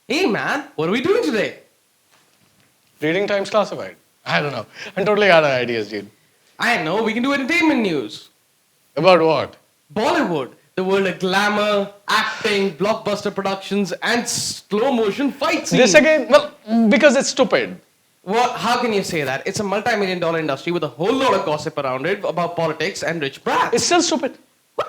Hey man, what are we doing today? Reading Times Classified. I don't know. I'm totally out of ideas, dude. I know, we can do entertainment news. About what? Bollywood, the world of glamour, acting, blockbuster productions, and slow motion fight This scenes. again? Well, because it's stupid. What? How can you say that? It's a multi-million dollar industry with a whole lot of gossip around it about politics and rich brats. It's still stupid.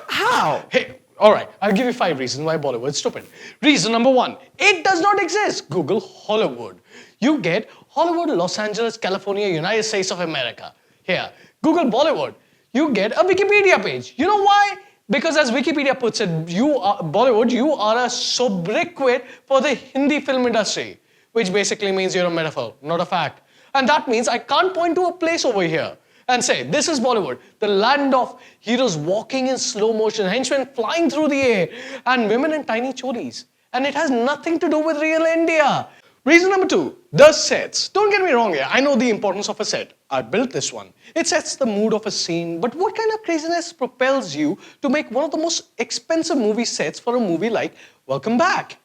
How? Hey, alright, I'll give you 5 reasons why Bollywood's stupid. Reason number 1, it does not exist. Google Hollywood. You get Hollywood, Los Angeles, California, United States of America. Here, Google Bollywood. You get a Wikipedia page. You know why? Because as Wikipedia puts it, Bollywood, you are a sobriquet for the Hindi film industry, which basically means you're a metaphor, not a fact. And that means I can't point to a place over here and say, this is Bollywood, the land of heroes walking in slow motion, henchmen flying through the air, and women in tiny cholis. And it has nothing to do with real India. Reason number 2, the sets. Don't get me wrong here, I know the importance of a set. I built this one. It sets the mood of a scene, but what kind of craziness propels you to make one of the most expensive movie sets for a movie like Welcome Back?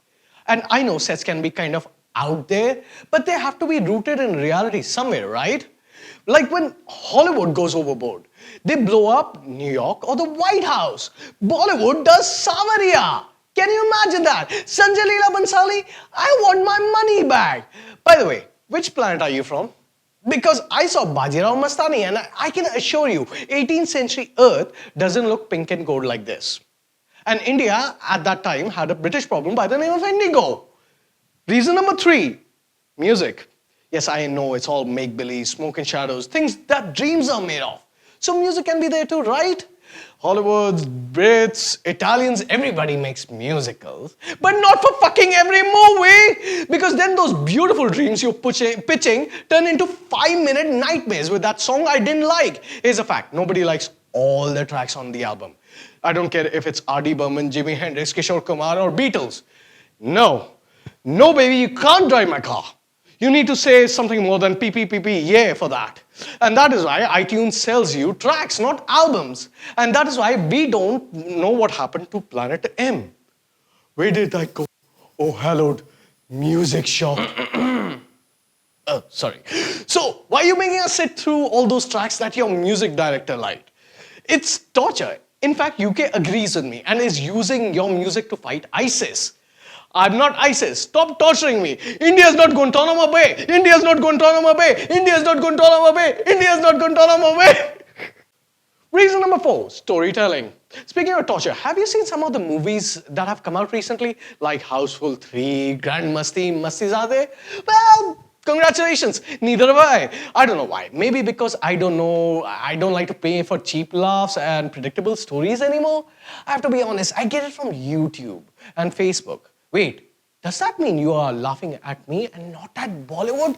And I know sets can be kind of out there, but they have to be rooted in reality somewhere, right? Like when Hollywood goes overboard, they blow up New York or the White House. Bollywood does Savaria. Can you imagine that? Sanjay Leela Bansali, I want my money back. By the way, which planet are you from? Because I saw Bajirao Mastani and I can assure you, 18th century Earth doesn't look pink and gold like this. And India at that time had a British problem by the name of Indigo. Reason number 3, music. Yes, I know it's all make-believe, smoke and shadows, things that dreams are made of. So music can be there too, right? Hollywoods, Brits, Italians, everybody makes musicals. But not for fucking every movie! Because then those beautiful dreams you're pitching turn into 5-minute nightmares with that song I didn't like. Here's a fact, nobody likes all the tracks on the album. I don't care if it's R.D. Burman, Jimi Hendrix, Kishore Kumar or Beatles. No. No, baby, you can't drive my car. You need to say something more than PP, yeah for that. And that is why iTunes sells you tracks, not albums. And that is why we don't know what happened to Planet M. Where did that go? Oh, hallowed music shop. Oh, sorry. So, why are you making us sit through all those tracks that your music director liked? It's torture. In fact, UK agrees with me and is using your music to fight ISIS. I'm not ISIS. Stop torturing me. India's not Guantanamo Bay. India's not Guantanamo Bay. India's not Guantanamo Bay. India's not Guantanamo Bay. Reason number 4, storytelling. Speaking of torture, have you seen some of the movies that have come out recently? Like Houseful 3, Grand Masti, Mastizade? Well, congratulations. Neither have I. I don't know why. Maybe because I don't like to pay for cheap laughs and predictable stories anymore. I have to be honest, I get it from YouTube and Facebook. Wait, does that mean you are laughing at me and not at Bollywood?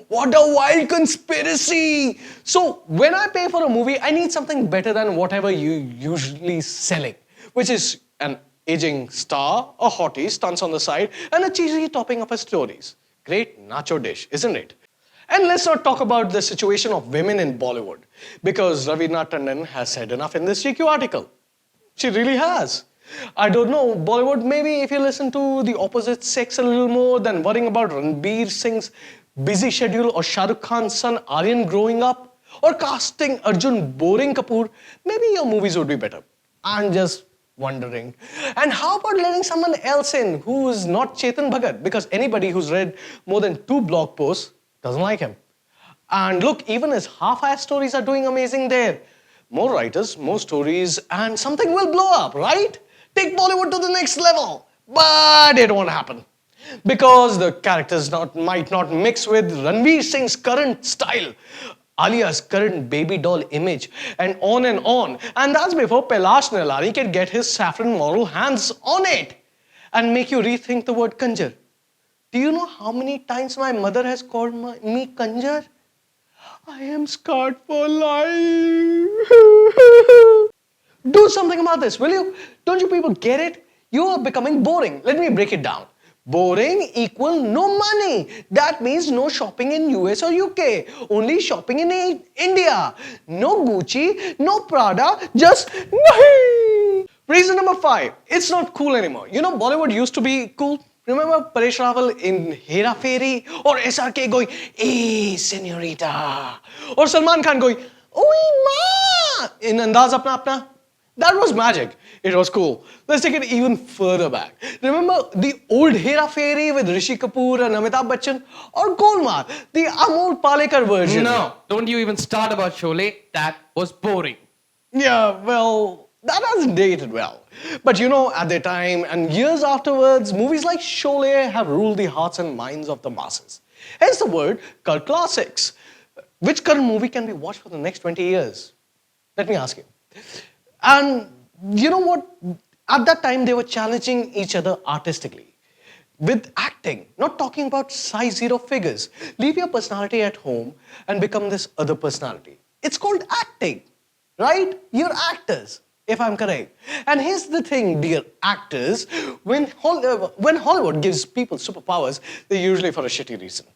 What a wild conspiracy! So, when I pay for a movie, I need something better than whatever you usually selling, which is an aging star, a hottie, stunts on the side, and a cheesy topping of her stories. Great nacho dish, isn't it? And let's not talk about the situation of women in Bollywood, because Ravina Tandon has said enough in this GQ article. She really has. I don't know, Bollywood, maybe if you listen to the opposite sex a little more than worrying about Ranbir Singh's busy schedule or Shah Rukh Khan's son Aryan growing up or casting Arjun Boring Kapoor, maybe your movies would be better. I'm just wondering. And how about letting someone else in who is not Chetan Bhagat? Because anybody who's read more than 2 blog posts doesn't like him. And look, even his half-assed stories are doing amazing there. More writers, more stories, and something will blow up, right? Take Bollywood to the next level. But it won't happen. Because the characters might not mix with Ranveer Singh's current style, Alia's current baby doll image, and on and on. And that's before Pelash Nilani can get his saffron moral hands on it and make you rethink the word Kanjar. Do you know how many times my mother has called me Kanjar? I am scarred for life. Do something about this, will you? Don't you people get it? You are becoming boring. Let me break it down. Boring equal no money. That means no shopping in US or UK. Only shopping in India. No Gucci, no Prada, just nahi. Reason number 5. It's not cool anymore. You know, Bollywood used to be cool. Remember Paresh Rawal in Hera Fairy? Or SRK going, "Hey, senorita." Or Salman Khan going, "Oi, ma!" in Andaz Apna Apna? That was magic. It was cool. Let's take it even further back. Remember the old Hera Fairy with Rishi Kapoor and Amitabh Bachchan? Or Golmaal, the Amol Palekar version? No, don't you even start about Sholay. That was boring. Yeah, well, that hasn't dated well. But you know, at the time and years afterwards, movies like Sholay have ruled the hearts and minds of the masses. Hence the word cult classics. Which current movie can be watched for the next 20 years? Let me ask you. And you know what? At that time, they were challenging each other artistically. With acting, not talking about size zero figures. Leave your personality at home and become this other personality. It's called acting, right? You're actors, if I'm correct. And here's the thing, dear actors, when Hollywood gives people superpowers, they're usually for a shitty reason.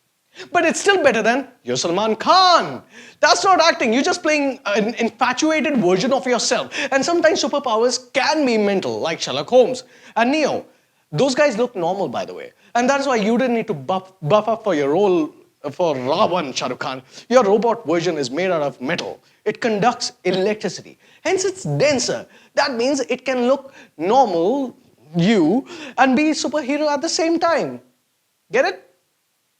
But it's still better than you're Salman Khan. That's not acting. You're just playing an infatuated version of yourself. And sometimes superpowers can be mental, like Sherlock Holmes and Neo. Those guys look normal, by the way. And that's why you didn't need to buff up for your role for Ravan, Shah Rukh Khan. Your robot version is made out of metal. It conducts electricity. Hence, it's denser. That means it can look normal, you, and be superhero at the same time. Get it?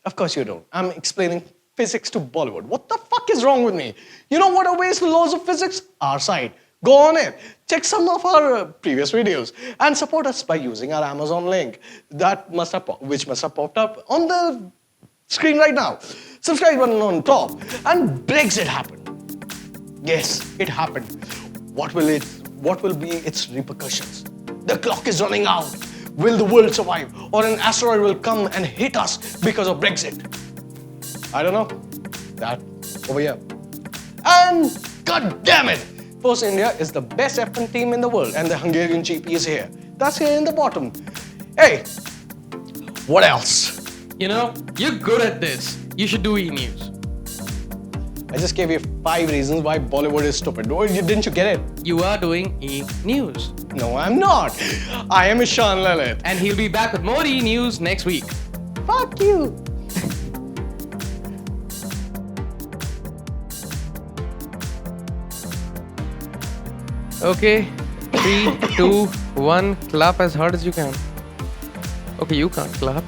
Of course you don't. I'm explaining physics to Bollywood. What the fuck is wrong with me? You know what obeys the laws of physics? Our site. Go on it. Check some of our previous videos and support us by using our Amazon link which must have popped up on the screen right now. Subscribe button on top. And Brexit happened. Yes, it happened. What will be its repercussions? The clock is running out. Will the world survive? Or an asteroid will come and hit us because of Brexit? I don't know. That over here. And god damn it! Force India is the best F1 team in the world and the Hungarian GP is here. That's here in the bottom. Hey, what else? You know, you're good at this. You should do E-News. I just gave you 5 reasons why Bollywood is stupid. Didn't you get it? You are doing E-News. No, I'm not. I am Ishan Lalit. And he'll be back with more E-News next week. Fuck you. Okay, 3, 2, 1, clap as hard as you can. Okay, you can't clap.